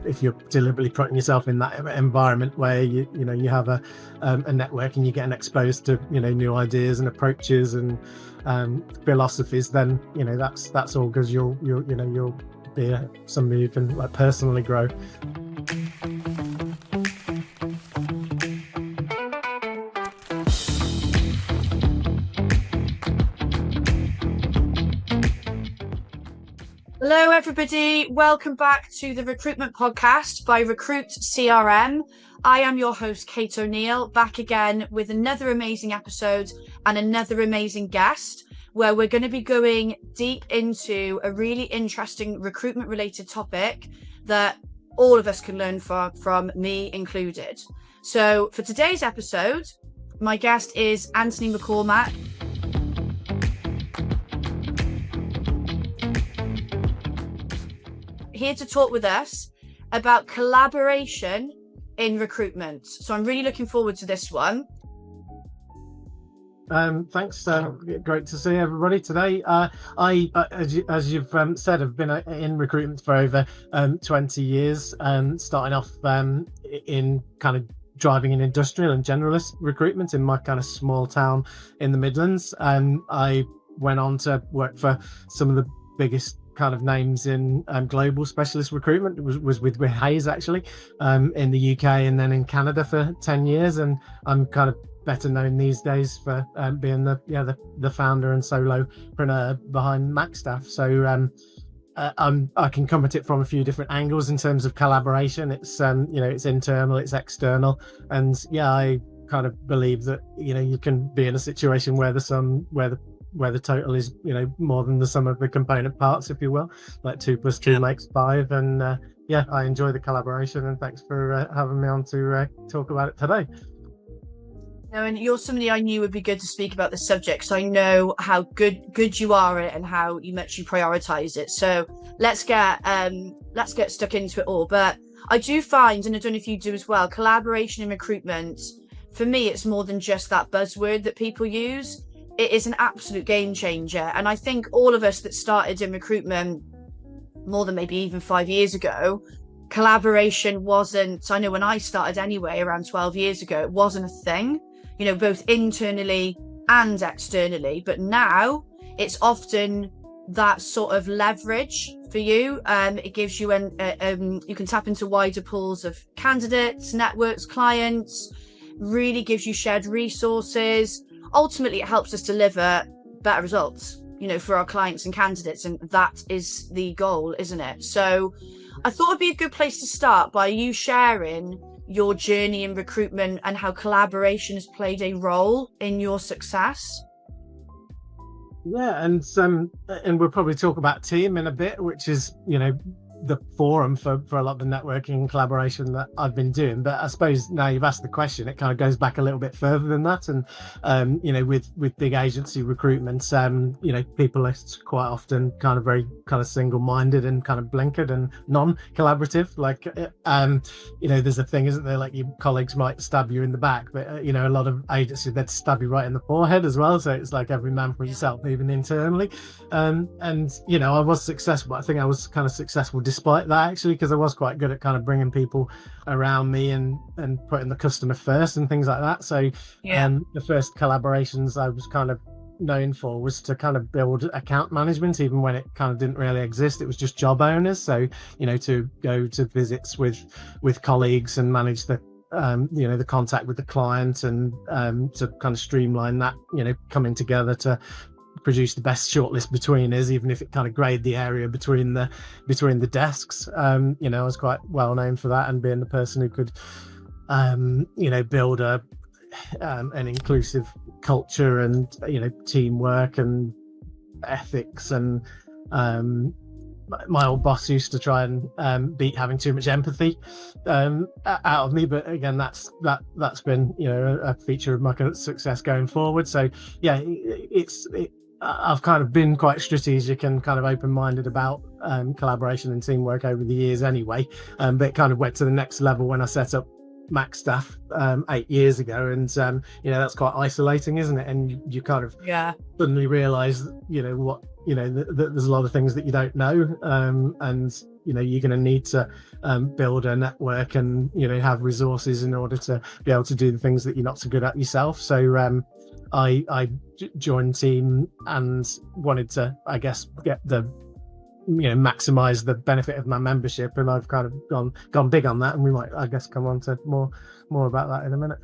if you're deliberately putting yourself in that environment where you have a network and you're getting exposed to new ideas and approaches and philosophies, then that's all because you'll be somebody who can personally grow. Hello everybody, welcome back to the Recruitment Podcast by Recruit CRM. I am your host Kate O'Neill, back again with another amazing episode and another amazing guest, where we're going to be going deep into a really interesting recruitment related topic that all of us can learn from me included. So for today's episode, my guest is Anthony McCormack. Here to talk with us about collaboration in recruitment. So I'm really looking forward to this one. Thanks. Great to see everybody today. I, as you've said, have been in recruitment for over 20 years, starting off in kind of driving in industrial and generalist recruitment in my kind of small town in the Midlands. I went on to work for some of the biggest kind of names in global specialist recruitment. It was with Hayes actually, in the UK and then in Canada for 10 years, and I'm kind of better known these days for being the founder and solopreneur behind Macstaff. So I can come at it from a few different angles in terms of collaboration. It's it's internal, it's external, and I kind of believe that you can be in a situation where the total is more than the sum of the component parts, if you will, like 2 + 2 makes 5. And I enjoy the collaboration, and thanks for having me on to talk about it today. And you're somebody I knew would be good to speak about this subject, so I know how good you are at it and how much you prioritize it. So let's get stuck into it all. But I do find, and I don't know if you do as well, collaboration in recruitment, for me, it's more than just that buzzword that people use. It is an absolute game changer. And I think all of us that started in recruitment more than maybe even 5 years ago, collaboration wasn't, I know when I started anyway, around 12 years ago, it wasn't a thing, both internally and externally. But now it's often that sort of leverage for you. It gives you you can tap into wider pools of candidates, networks, clients, really gives you shared resources. Ultimately, it helps us deliver better results, for our clients and candidates. And that is the goal, isn't it? So I thought it'd be a good place to start by you sharing your journey in recruitment and how collaboration has played a role in your success. Yeah, and we'll probably talk about team in a bit, which is, the forum for a lot of the networking and collaboration that I've been doing. But I suppose now you've asked the question, it kind of goes back a little bit further than that. And with big agency recruitment, people are quite often kind of very kind of single-minded and kind of blinkered and non-collaborative. Like there's a thing, isn't there, like your colleagues might stab you in the back, but a lot of agencies, they'd stab you right in the forehead as well. So it's like every man for himself, even internally. I was successful. I think I was kind of successful despite that, actually, because I was quite good at kind of bringing people around me and putting the customer first and things like that. So the first collaborations I was kind of known for was to kind of build account management, even when it kind of didn't really exist. It was just job owners. So to go to visits with colleagues and manage the the contact with the client, and to kind of streamline that, coming together to produce the best shortlist between us, even if it kind of grayed the area between the desks. I was quite well known for that, and being the person who could build an inclusive culture and teamwork and ethics. And my old boss used to try and beat having too much empathy out of me, but again, that's been a feature of my success going forward. So I've kind of been quite strategic and kind of open-minded about collaboration and teamwork over the years anyway, but it kind of went to the next level when I set up Macstaff 8 years ago, and that's quite isolating, isn't it? And you kind of suddenly realize there's a lot of things that you don't know, and you're going to need to build a network and have resources in order to be able to do the things that you're not so good at yourself. So I joined team and wanted to, I guess, get the maximize the benefit of my membership, and I've kind of gone big on that, and we might, I guess, come on to more about that in a minute.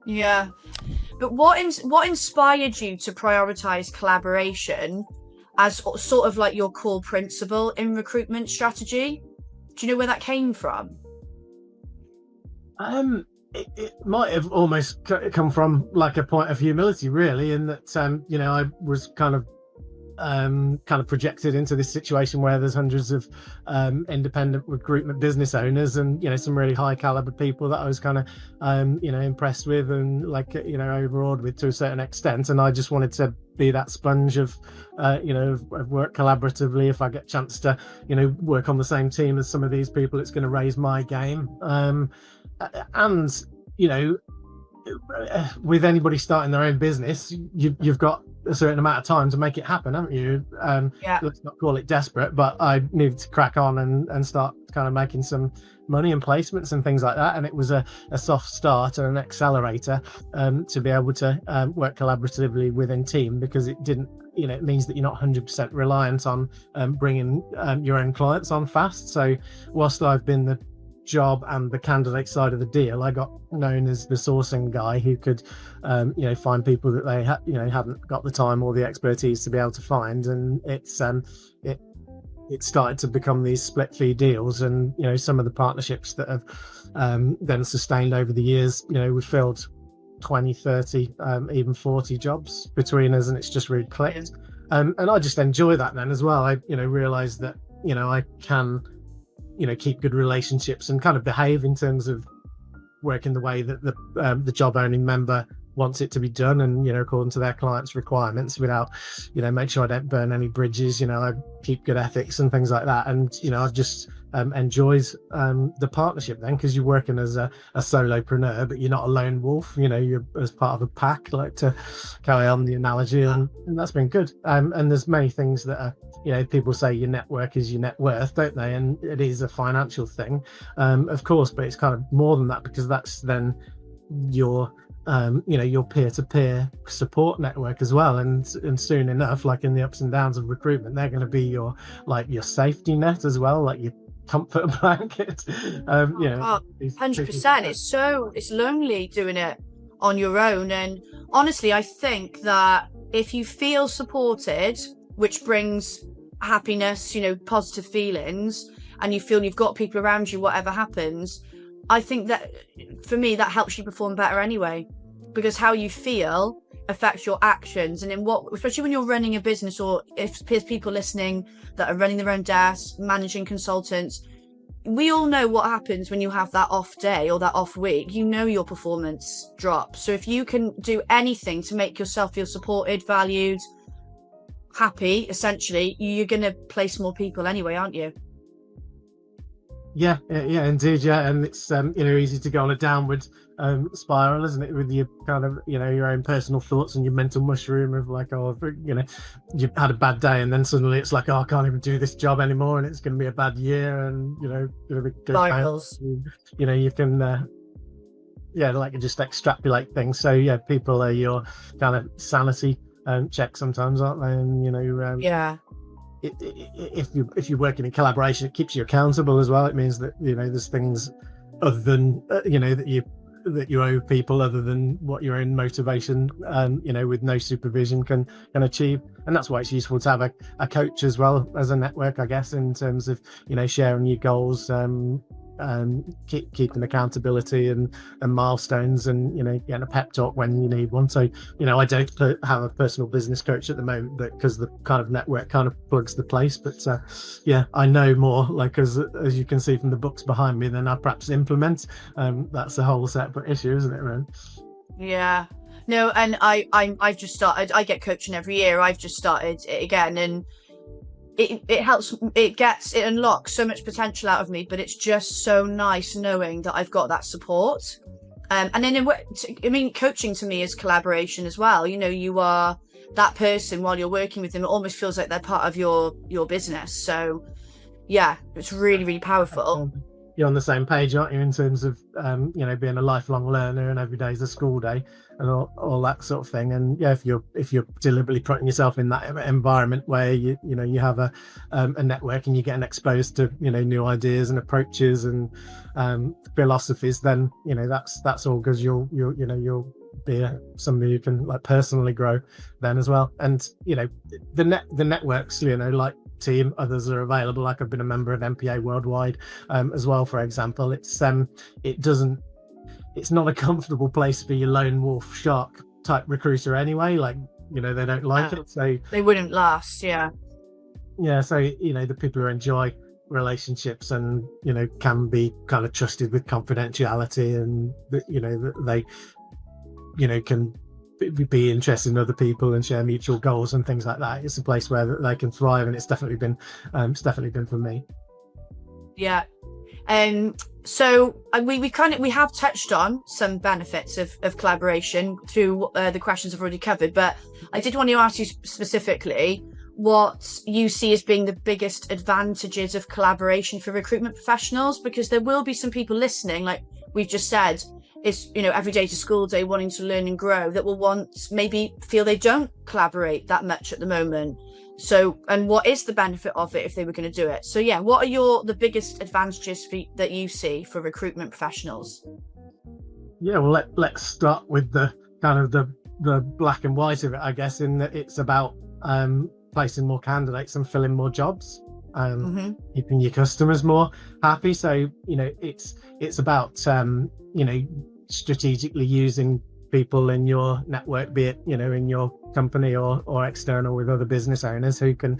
Yeah, but what inspired you to prioritize collaboration as sort of like your core principle in recruitment strategy? Do you know where that came from? It might have almost come from like a point of humility, really, in that I was kind of projected into this situation where there's hundreds of independent recruitment business owners and some really high caliber people that I was kind of impressed with and overawed with to a certain extent, and I just wanted to be that sponge of work collaboratively. If I get a chance to work on the same team as some of these people, it's going to raise my game, and with anybody starting their own business, you've got a certain amount of time to make it happen, haven't you? Let's not call it desperate, but I needed to crack on and start kind of making some money and placements and things like that, and it was a soft start and an accelerator to be able to work collaboratively within team, because it didn't it means that you're not 100% reliant on bringing your own clients on fast. So whilst I've been the job and the candidate side of the deal, I got known as the sourcing guy who could find people that they hadn't got the time or the expertise to be able to find, and it started to become these split fee deals, and some of the partnerships that have then sustained over the years, we filled 20, 30, even 40 jobs between us, and it's just really clicked, and I just enjoy that then as well. I realized that I can keep good relationships and kind of behave in terms of working the way that the job owning member wants it to be done, and according to their clients' requirements, without make sure I don't burn any bridges. I keep good ethics and things like that, and I've just enjoyed the partnership then, because you're working as a solopreneur, but you're not a lone wolf. You're as part of a pack, like to carry on the analogy, and that's been good. And there's many things that are people say your network is your net worth, don't they? And it is a financial thing, of course, but it's kind of more than that, because that's then your your peer-to-peer support network as well, and soon enough, like in the ups and downs of recruitment, they're going to be your safety net as well, like your comfort blanket. 100%. It's lonely doing it on your own, and honestly, I think that if you feel supported, which brings happiness, positive feelings, and you feel you've got people around you whatever happens, I think that for me that helps you perform better anyway, because how you feel affects your actions. And especially when you're running a business, or if there's people listening that are running their own desks, managing consultants, we all know what happens when you have that off day or that off week. Your performance drops. So if you can do anything to make yourself feel supported, valued, happy, essentially, you're going to place more people anyway, aren't you? Yeah, indeed, yeah. And it's easy to go on a downward spiral, isn't it, with your kind of your own personal thoughts and your mental mushroom of like, you've had a bad day, and then suddenly it's like, I can't even do this job anymore, and it's going to be a bad year, and Spirals. You can just extrapolate things. So yeah, people are your kind of sanity check sometimes, aren't they? And yeah. If you're working in collaboration, it keeps you accountable as well. It means that there's things other than that you owe people, other than what your own motivation with no supervision can achieve. And that's why it's useful to have a coach as well as a network, I guess, in terms of sharing your goals, keeping accountability and milestones, and getting a pep talk when you need one. So I don't have a personal business coach at the moment, because the kind of network kind of plugs the place. But I know more, like as you can see from the books behind me, than I perhaps implement. That's a whole separate issue, isn't it, Ren? Yeah. No, and I've just started. I get coaching every year. I've just started it again, and it helps. It unlocks so much potential out of me. But it's just so nice knowing that I've got that support. And then coaching to me is collaboration as well. You are that person while you're working with them. It almost feels like they're part of your business. So Yeah, it's really, really powerful. You're on the same page, aren't you, in terms of being a lifelong learner and every day is a school day and all that sort of thing. And yeah, if you're deliberately putting yourself in that environment where you have a network and you're getting exposed to new ideas and approaches and philosophies, then that's all because you'll be somebody who can like personally grow then as well. And the networks, like team, others are available. Like I've been a member of MPA Worldwide as well, for example. It's not a comfortable place for your lone wolf shark type recruiter anyway. Like they don't like it, so they wouldn't last. So the people who enjoy relationships and can be kind of trusted with confidentiality, and that they can be interested in other people and share mutual goals and things like that. It's a place where they can thrive, and it's definitely been for me. So we have touched on some benefits of collaboration through the questions I've already covered, but I did want to ask you specifically what you see as being the biggest advantages of collaboration for recruitment professionals, because there will be some people listening, like we've just said, is every day to school day, wanting to learn and grow, that will maybe feel they don't collaborate that much at the moment. So, and what is the benefit of it if they were going to do it? So yeah, what are the biggest advantages that you see for recruitment professionals? Yeah, well, let's start with the kind of the black and white of it, I guess, in that it's about placing more candidates and filling more jobs, keeping your customers more happy. So it's about strategically using people in your network, be it in your company or external with other business owners who can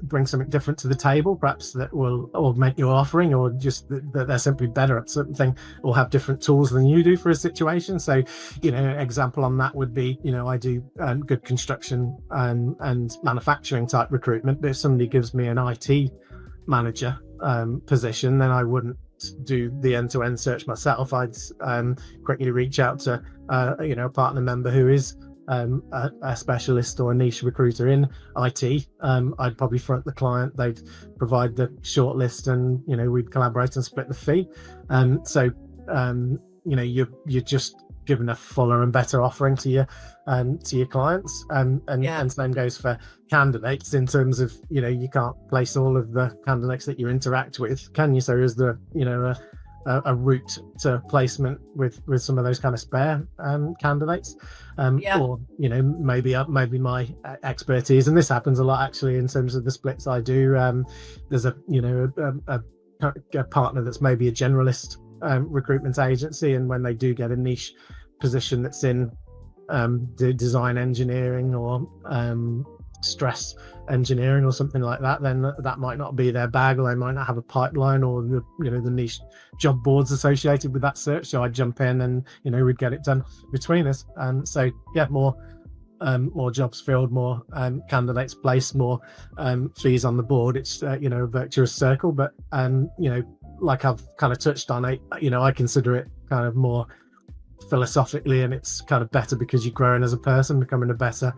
bring something different to the table, perhaps that will augment your offering, or just that they're simply better at something or have different tools than you do for a situation. So example on that would be I do good construction and manufacturing type recruitment, but if somebody gives me an IT manager position, then I wouldn't do the end-to-end search myself. I'd quickly reach out to a partner member who is a specialist or a niche recruiter in IT. I'd probably front the client, they'd provide the shortlist, and we'd collaborate and split the fee. You're just giving a fuller and better offering to your clients, and same goes for candidates in terms of you can't place all of the candidates that you interact with, can you? So is there a route to placement with some of those kind of spare candidates, or maybe my expertise, and this happens a lot actually in terms of the splits I do. There's a partner that's maybe a generalist recruitment agency, and when they do get a niche position that's in design engineering or stress engineering or something like that, then that might not be their bag, or they might not have a pipeline or the niche job boards associated with that search. So I'd jump in and we'd get it done between us. And so more jobs filled, more candidates placed, more fees on the board. It's a virtuous circle. But like I've kind of touched on, I consider it kind of more philosophically, and it's kind of better because you're growing as a person, becoming a better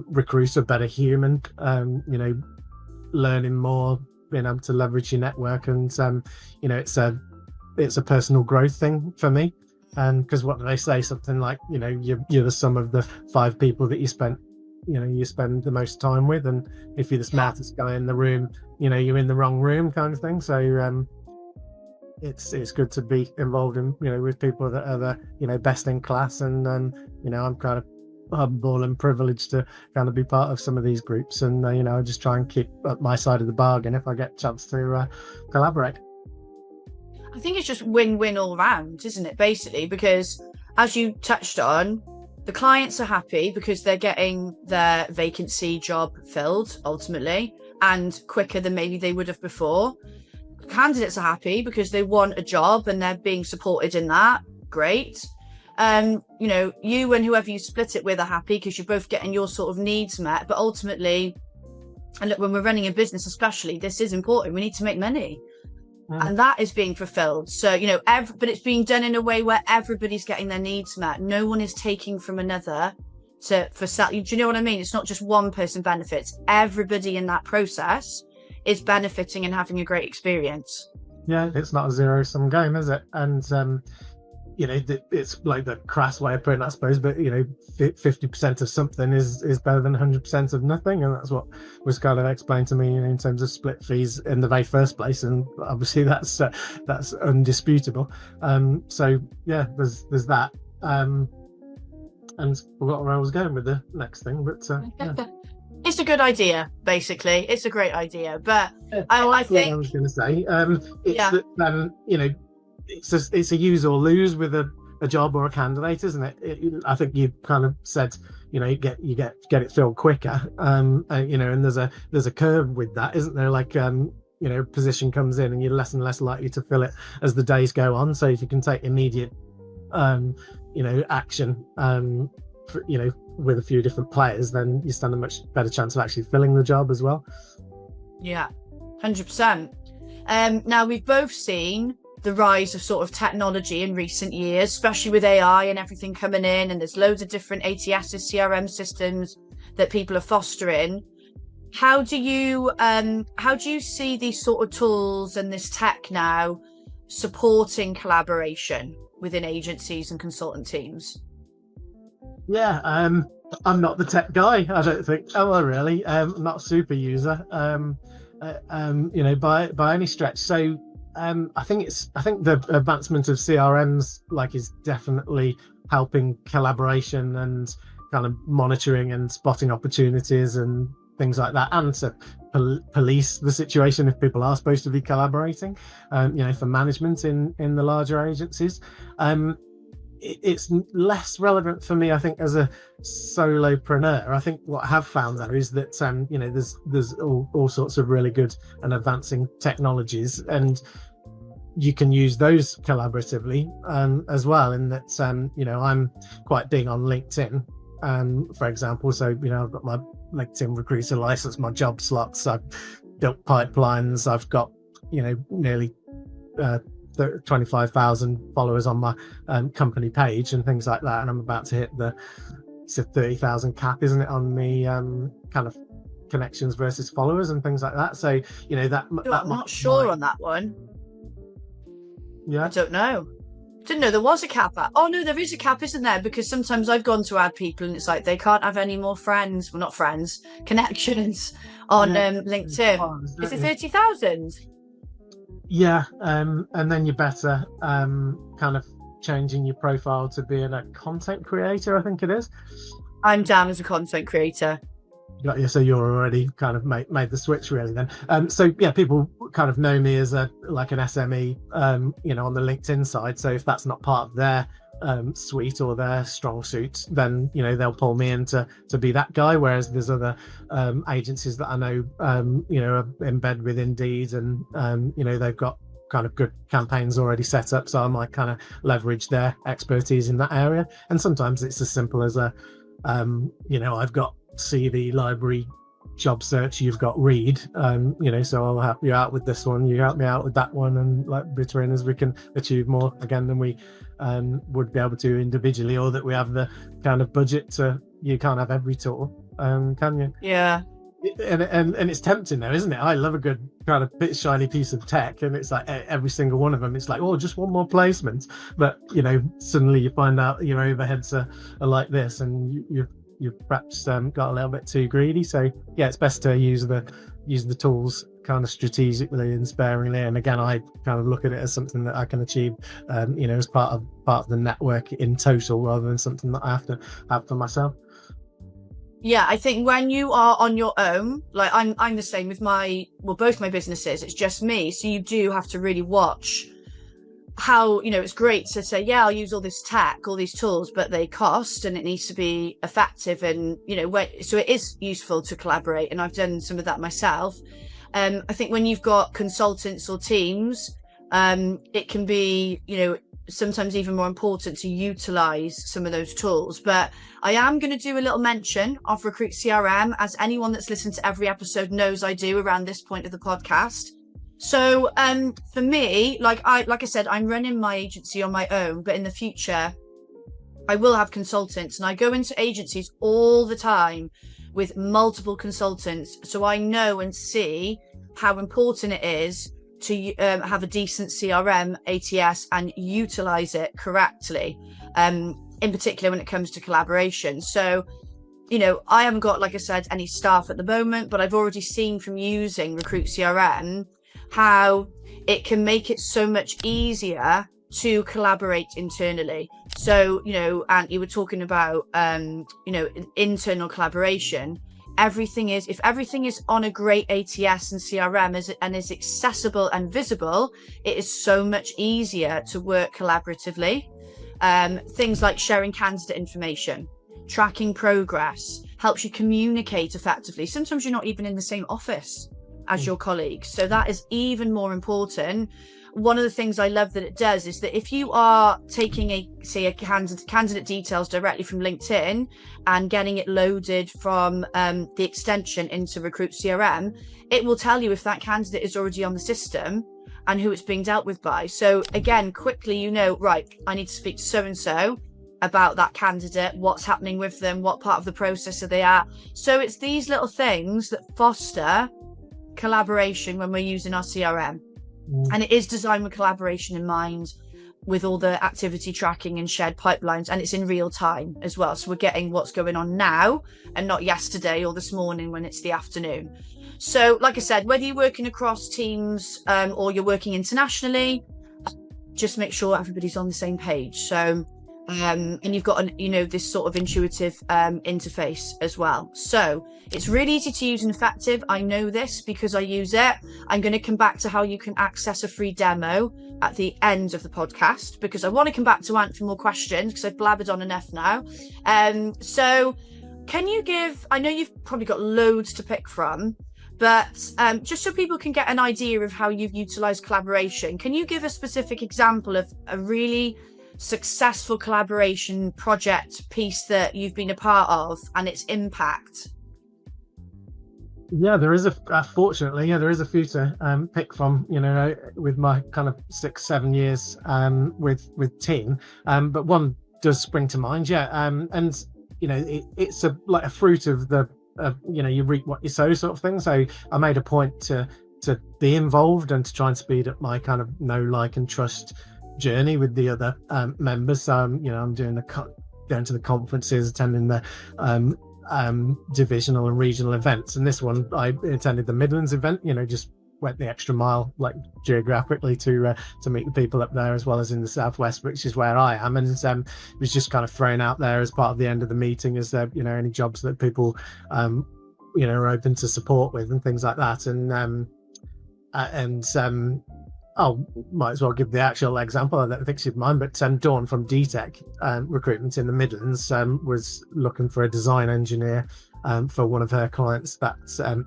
recruiter, better human, learning more, being able to leverage your network, and it's a personal growth thing for me. And because what do they say, something like you're the sum of the 5 people that you spend the most time with, and if you're the smartest guy in the room, you're in the wrong room, kind of thing. So it's good to be involved in with people that are the best in class, and I'm kind of humble and privileged to kind of be part of some of these groups, and I just try and keep up my side of the bargain if I get a chance to collaborate. I think it's just win-win all round, isn't it, basically? Because as you touched on, the clients are happy because they're getting their vacancy job filled ultimately, and quicker than maybe they would have before. Candidates are happy because they want a job and they're being supported in that. Great. You and whoever you split it with are happy because you're both getting your sort of needs met. But ultimately, and look, when we're running a business especially, this is important. We need to make money. And that is being fulfilled. So, but it's being done in a way where everybody's getting their needs met. No one is taking from another for sale. Do you know what I mean? It's not just one person benefits. Everybody in that process is benefiting and having a great experience. Yeah, it's not a zero-sum game, is it? And it's like the crass way of putting it, I suppose, but 50% of something is better than 100% of nothing, and that's what was kind of explained to me in terms of split fees in the very first place, and obviously that's undisputable. So yeah, there's that, and I forgot where I was going with the next thing, but yeah. It's a good idea, basically. It's a great idea, but I think I was going to say that it's a use or lose with a job or a candidate, isn't it? I think you kind of said, you get it filled quicker, and there's a curve with that, isn't there? Like position comes in and you're less and less likely to fill it as the days go on. So if you can take immediate action with a few different players, then you stand a much better chance of actually filling the job as well. Yeah, 100%. Now we've both seen the rise of sort of technology in recent years, especially with AI and everything coming in, and there's loads of different ATS and CRM systems that people are fostering. How do you see these sort of tools and this tech now supporting collaboration within agencies and consultant teams? Yeah, I'm not the tech guy. I don't think. Oh, well, really? I'm not a super user, by any stretch. So, I think the advancement of CRMs is definitely helping collaboration and kind of monitoring and spotting opportunities and things like that, and to police the situation if people are supposed to be collaborating. For management in the larger agencies. It's less relevant for me, I think, as a solopreneur. I think what I have found though is that there's all sorts of really good and advancing technologies, and you can use those collaboratively as well. In that I'm quite big on LinkedIn, for example. So I've got my LinkedIn recruiter license, my job slots, I've built pipelines, I've got nearly 25,000 followers on my company page and things like that, and I'm about to hit it's a 30,000 cap, isn't it, on the kind of connections versus followers and things like that. So I'm not sure on that one. Yeah, I don't know. Didn't know there was a cap. Oh no, there is a cap, isn't there? Because sometimes I've gone to add people and it's like they can't have any more friends. Well, not friends, connections on LinkedIn. Is it 30,000? Yeah, and then you're better kind of changing your profile to being a content creator, I think it is. I'm down as a content creator. Yeah, so you're already kind of made the switch really then. So yeah, people kind of know me as an SME, on the LinkedIn side. So if that's not part of their suite or their strong suit, then they'll pull me in to be that guy. Whereas there's other agencies that I know are in bed with Indeed, and they've got kind of good campaigns already set up, so I might kind of leverage their expertise in that area. And sometimes it's as simple as I've got CV library job search, you've got read, so I'll help you out with this one, you help me out with that one, and between us we can achieve more again than we would be able to individually, or that we have the kind of budget to. You can't have every tool, can you? Yeah. And it's tempting though, isn't it? I love a good kind of bit shiny piece of tech, and it's like every single one of them, it's like, oh, just one more placement, but suddenly you find out your overheads are like this, and you've perhaps got a little bit too greedy. So yeah, it's best to use the tools kind of strategically and sparingly. And again, I kind of look at it as something that I can achieve, as part of the network in total, rather than something that I have to have for myself. Yeah, I think when you are on your own, like I'm the same with both my businesses, it's just me. So you do have to really watch how, it's great to say, yeah, I'll use all this tech, all these tools, but they cost and it needs to be effective. And, so it is useful to collaborate. And I've done some of that myself. I think when you've got consultants or teams, it can be, sometimes even more important to utilize some of those tools. But I am going to do a little mention of Recruit CRM, as anyone that's listened to every episode knows I do around this point of the podcast. So for me, like I said, I'm running my agency on my own, but in the future I will have consultants, and I go into agencies all the time with multiple consultants, so I know and see how important it is to have a decent CRM, ATS, and utilize it correctly, in particular when it comes to collaboration. So, I haven't got, like I said, any staff at the moment, but I've already seen from using Recruit CRM how it can make it so much easier to collaborate internally. So, and you were talking about, internal collaboration. If everything is on a great ATS and CRM and is accessible and visible, it is so much easier to work collaboratively. Things like sharing candidate information, tracking progress, helps you communicate effectively. Sometimes you're not even in the same office as your colleagues, so that is even more important. One of the things I love that it does is that if you are taking a candidate details directly from LinkedIn and getting it loaded from the extension into Recruit CRM, it will tell you if that candidate is already on the system and who it's being dealt with by. So again, quickly, right, I need to speak to so-and-so about that candidate, what's happening with them, what part of the process are they at. So it's these little things that foster collaboration when we're using our CRM. And it is designed with collaboration in mind, with all the activity tracking and shared pipelines, and it's in real time as well. So we're getting what's going on now and not yesterday or this morning when it's the afternoon. So like I said, whether you're working across teams or you're working internationally, just make sure everybody's on the same page. So and you've got this sort of intuitive interface as well. So it's really easy to use and effective. I know this because I use it. I'm going to come back to how you can access a free demo at the end of the podcast, because I want to come back to Ant for more questions, because I've blabbered on enough now. So can you I know you've probably got loads to pick from, but just so people can get an idea of how you've utilized collaboration, can you give a specific example of a really successful collaboration project piece that you've been a part of and its impact? Yeah, there is fortunately, there is a few to pick from, with my kind of 6-7 years with team, but one does spring to mind. And it's a fruit of the you reap what you sow sort of thing. So I made a point to be involved and to try and speed up my kind of know, like and trust journey with the other members. So I'm doing going to the conferences, attending the divisional and regional events, and this one I attended the Midlands event. Just went the extra mile, like geographically, to meet the people up there, as well as in the southwest, which is where I am. And it was just kind of thrown out there as part of the end of the meeting, as there any jobs that people are open to support with and things like that. Might as well give the actual example. I don't think she'd mind, but Dawn from DTech Recruitment in the Midlands was looking for a design engineer for one of her clients that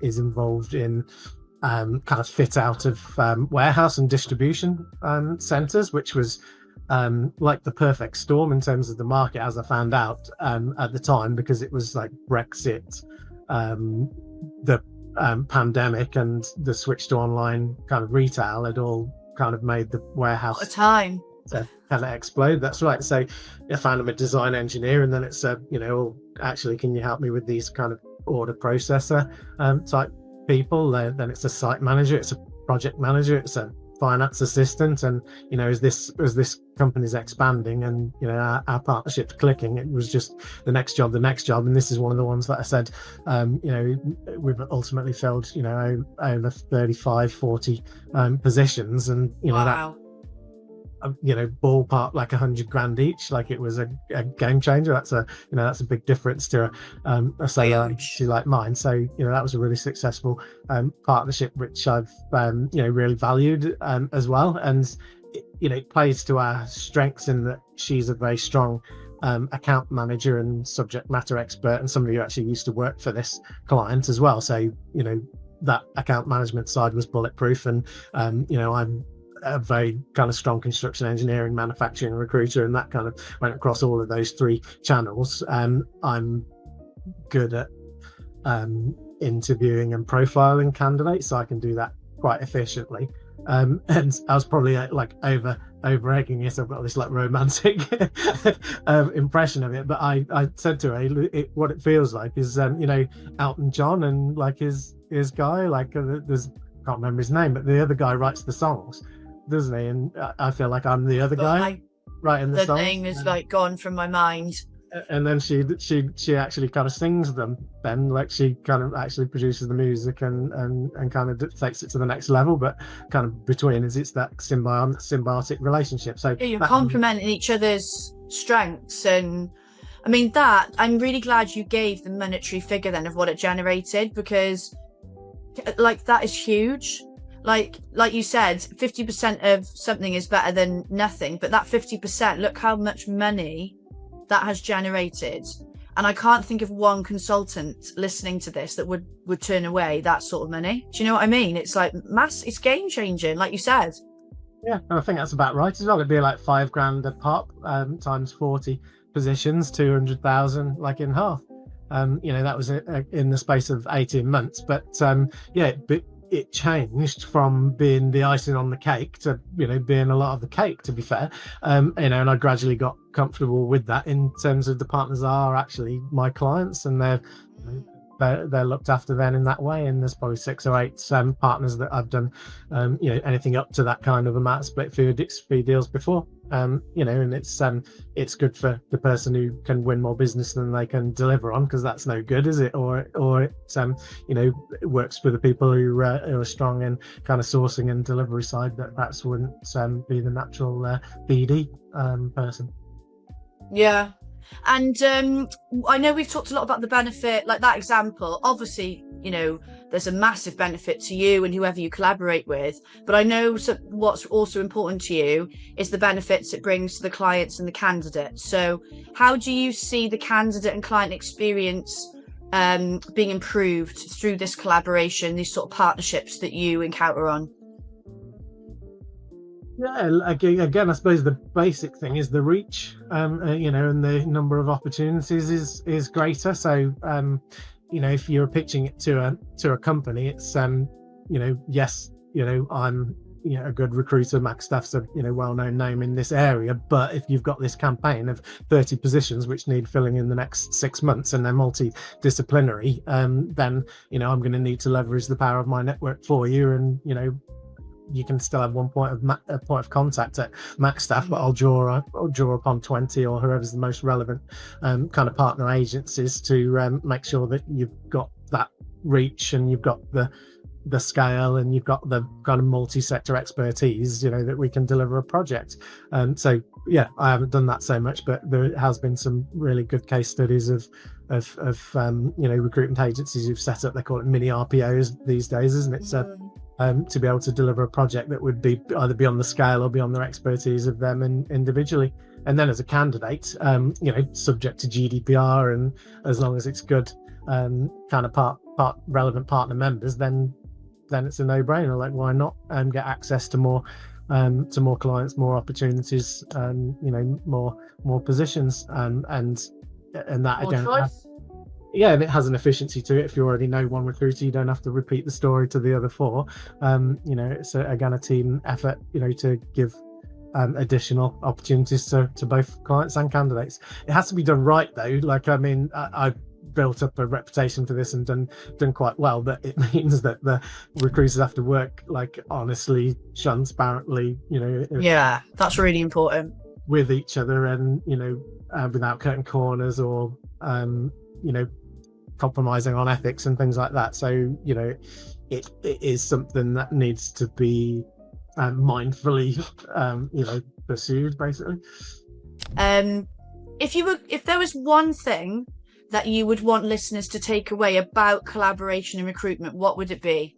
is involved in kind of fit out of warehouse and distribution centres, which was like the perfect storm in terms of the market, as I found out at the time, because it was like Brexit, the pandemic, and the switch to online kind of retail had all kind of made the warehouse what a time to kind of explode. That's right. So I found him a design engineer, and then it's actually, can you help me with these kind of order processor type people? Then it's a site manager, it's a project manager, it's a finance assistant, and as this company's expanding and our partnership's clicking, it was just the next job, and this is one of the ones that I said we've ultimately filled over 35-40 positions, and wow. that ballpark like $100,000 each, like it was a game changer. That's a big difference to a seller like mine. So that was a really successful partnership, which I've really valued as well. And it plays to our strengths in that she's a very strong account manager and subject matter expert, and somebody who actually used to work for this client as well. So that account management side was bulletproof, and I'm a very kind of strong construction engineering, manufacturing recruiter, and that kind of went across all of those three channels. I'm good at interviewing and profiling candidates, so I can do that quite efficiently. And I was probably like over egging it. I've got this like romantic impression of it, but I said to her, what it feels like is Elton John and like his guy, like there's can't remember his name, but the other guy writes the songs, doesn't he? And I feel like I'm the other guy writing the songs. The name is like gone from my mind. And then she actually kind of sings them. Then like she kind of actually produces the music and kind of takes it to the next level. But kind of between is it's that symbiotic relationship. So you're complementing each other's strengths. And I mean that I'm really glad you gave the monetary figure then of what it generated, because like that is huge. Like you said, 50% of something is better than nothing. But that 50%, look how much money that has generated. And I can't think of one consultant listening to this that would turn away that sort of money. Do you know what I mean? It's like it's game changing, like you said. Yeah, I think that's about right as well. It'd be like $5,000 a pop times 40 positions, 200,000 like in half. That was in the space of 18 months. But it changed from being the icing on the cake to being a lot of the cake, to be fair. And I gradually got comfortable with that in terms of the partners are actually my clients, and they're looked after then in that way. And there's probably 6 or 8 partners that I've done anything up to that kind of amount split fee deals before. And it's good for the person who can win more business than they can deliver on, because that's no good, is it? Or it works for the people who are strong in kind of sourcing and delivery side. That wouldn't be the natural BD person. Yeah. And I know we've talked a lot about the benefit, like that example. Obviously, there's a massive benefit to you and whoever you collaborate with. But I know what's also important to you is the benefits it brings to the clients and the candidates. So how do you see the candidate and client experience being improved through this collaboration, these sort of partnerships that you encounter on? Yeah, again, I suppose the basic thing is the reach, and the number of opportunities is greater. So, if you're pitching it to a company, it's yes, I'm a good recruiter. Macstaff's a well-known name in this area. But if you've got this campaign of 30 positions which need filling in the next 6 months and they're multidisciplinary, then I'm going to need to leverage the power of my network for you, and you can still have one point of contact at Macstaff, but I'll draw upon 20 or whoever's the most relevant kind of partner agencies to make sure that you've got that reach and you've got the scale and you've got the kind of multi-sector expertise, that we can deliver a project. So yeah, I haven't done that so much, but there has been some really good case studies of recruitment agencies who've set up, they call it mini RPOs these days, isn't it? So to be able to deliver a project that would be either beyond the scale or beyond their expertise of them individually. And then as a candidate, subject to GDPR, and as long as it's good kind of part relevant partner members, then it's a no-brainer. Like, why not get access to more clients, more opportunities, more positions, and that More again. choice. Yeah, and it has an efficiency to it. If you already know one recruiter, you don't have to repeat the story to the other 4. It's again a team effort, to give additional opportunities to both clients and candidates. It has to be done right, though. Like, I built up a reputation for this and done quite well, but it means that the recruiters have to work like honestly, transparently, Yeah, that's really important. with each other, and without cutting corners or compromising on ethics and things like that. So it is something that needs to be mindfully pursued, basically. If there was one thing that you would want listeners to take away about collaboration in recruitment, what would it be?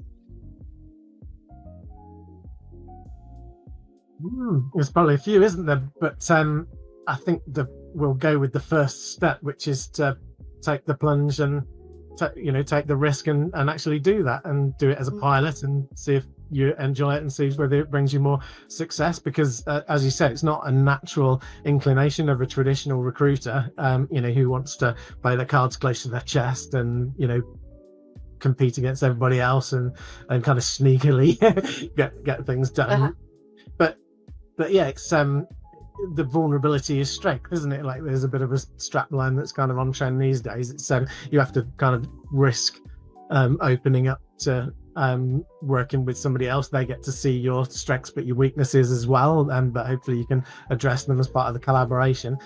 There's probably a few, isn't there? But I think we'll go with the first step, which is to take the plunge and take the risk and actually do that, and do it as a pilot and see if you enjoy it and see whether it brings you more success. Because as you said, it's not a natural inclination of a traditional recruiter who wants to play their cards close to their chest and compete against everybody else and kind of sneakily get things done. But yeah, it's the vulnerability is strength, isn't it? Like, there's a bit of a strap line that's kind of on trend these days. It's you have to kind of risk opening up to working with somebody else, they get to see your strengths but your weaknesses as well, but hopefully you can address them as part of the collaboration.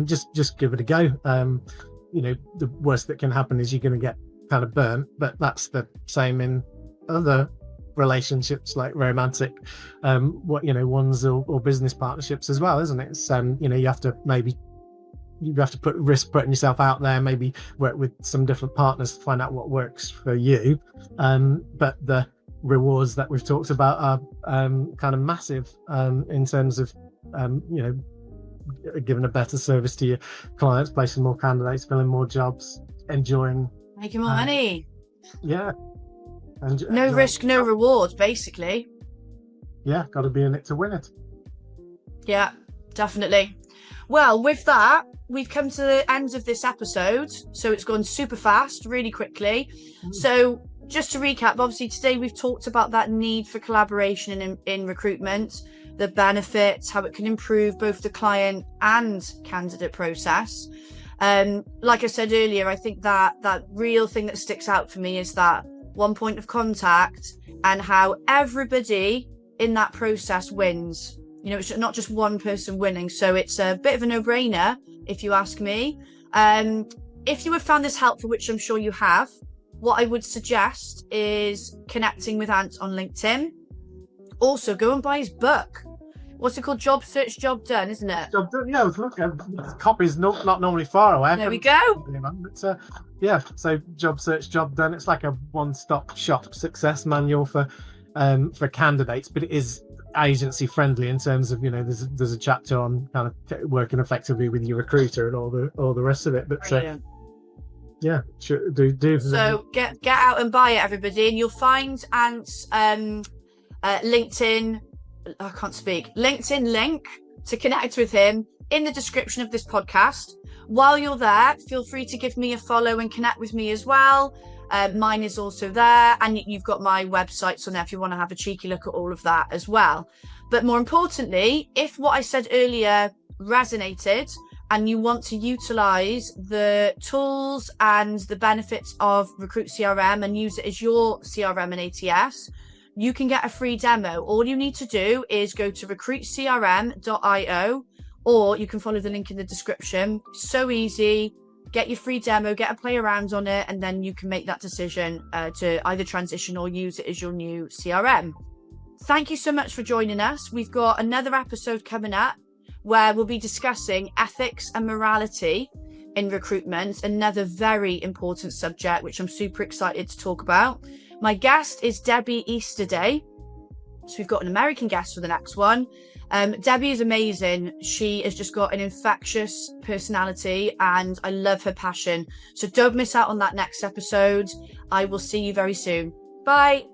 Just give it a go. The worst that can happen is you're going to get kind of burnt, but that's the same in other relationships, like romantic ones or business partnerships as well, isn't it? It's you have to risk putting yourself out there, maybe work with some different partners to find out what works for you, but the rewards that we've talked about are kind of massive in terms of giving a better service to your clients, placing more candidates, filling more jobs, making more money. Yeah. No risk, no reward, basically. Yeah, got to be in it to win it. Yeah, definitely. Well, with that, we've come to the end of this episode. So it's gone super fast, really quickly. So just to recap, obviously today we've talked about that need for collaboration in recruitment, the benefits, how it can improve both the client and candidate process. Like I said earlier, I think that real thing that sticks out for me is that one point of contact and how everybody in that process wins. It's not just one person winning. So it's a bit of a no-brainer, if you ask me. If you have found this helpful, which I'm sure you have, what I would suggest is connecting with Ant on LinkedIn. Also, go and buy his book. What's it called? Job Search, Job Done, isn't it? Job Done. Yeah, look, the copy's not normally far away. There we go. But, so Job Search, Job Done. It's like a one-stop shop success manual for candidates, but it is agency friendly in terms of there's a chapter on kind of working effectively with your recruiter and all the rest of it. But yeah, sure, do. So get out and buy it, everybody, and you'll find Ant's LinkedIn. I can't speak. LinkedIn link to connect with him in the description of this podcast. While you're there, feel free to give me a follow and connect with me as well. Mine is also there, and you've got my websites on there if you want to have a cheeky look at all of that as well. But more importantly, if what I said earlier resonated and you want to utilize the tools and the benefits of Recruit CRM and use it as your CRM and ATS, you can get a free demo. All you need to do is go to recruitcrm.io, or you can follow the link in the description. So easy. Get your free demo, get a play around on it, and then you can make that decision to either transition or use it as your new CRM. Thank you so much for joining us. We've got another episode coming up where we'll be discussing ethics and morality in recruitment, another very important subject, which I'm super excited to talk about. My guest is Debbie Easterday. So we've got an American guest for the next one. Debbie is amazing. She has just got an infectious personality and I love her passion. So don't miss out on that next episode. I will see you very soon. Bye.